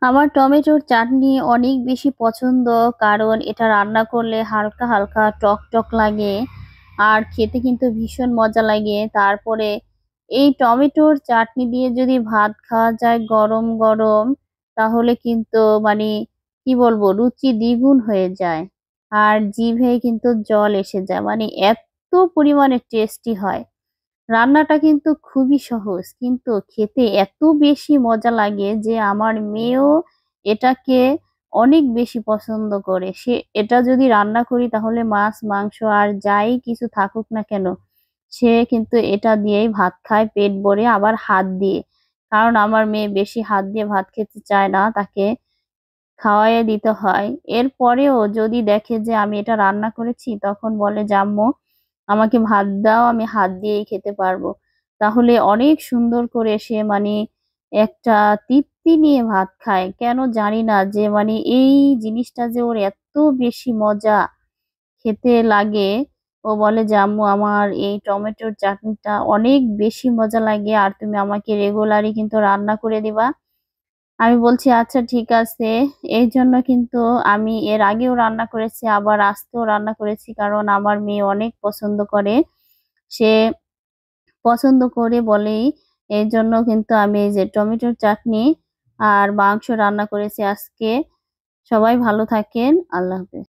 আমার টমেটোর চাটনি অনেক বেশি পছন্দ, কারণ এটা রান্না করলে হালকা হালকা টক টক লাগে আর খেতে কিন্তু ভীষণ মজা লাগে। তারপরে এই টমেটোর চাটনি দিয়ে যদি ভাত খাওয়া যায় গরম গরম, তাহলে কিন্তু মানে কি বলবো, রুচি দ্বিগুণ হয়ে যায় আর জিভে কিন্তু জল এসে যায়, মানে এত পরিমাণে টেস্টি হয়। রান্নাটা কিন্তু খুবই সহজ, কিন্তু খেতে এত বেশি মজা লাগে যে আমার মেয়েও এটাকে অনেক বেশি পছন্দ করে। সে এটা যদি রান্না করি তাহলে মাছ মাংস আর যাই কিছু থাকুক না কেন, সে কিন্তু এটা দিয়েই ভাত খায় পেট ভরে, আবার হাত দিয়ে। কারণ আমার মেয়ে বেশি হাত দিয়ে ভাত খেতে চায় না, তাকে খাওয়াইয়ে দিতে হয়। এরপরেও যদি দেখে যে আমি এটা রান্না করেছি, তখন বলে যে আম্মু আমাকে ভাত দাও, আমি হাত দিয়েই খেতে পারবো। তাহলে অনেক সুন্দর করে সে মানে একটা তৃপ্তি নিয়ে ভাত খায়। কেন জানি না, যে মানে এই জিনিসটা যে ওর এত বেশি মজা খেতে লাগে। ও বলে যে আম্মু আমার এই টমেটোর চাটনিটা অনেক বেশি মজা লাগে, আর তুমি আমাকে রেগুলারই কিন্তু রান্না করে দিবা। আমি বলছি আচ্ছা ঠিক আছে। এই জন্য কিন্তু আমি এর আগেও রান্না করেছি, আবার আজকেও রান্না করেছি, কারণ আমার মেয়ে অনেক পছন্দ করে। সে পছন্দ করে বলেই এই জন্য কিন্তু আমি এই যে টমেটোর চাটনি আর মাংস রান্না করেছি আজকে। সবাই ভালো থাকেন, আল্লাহ হাফেজ।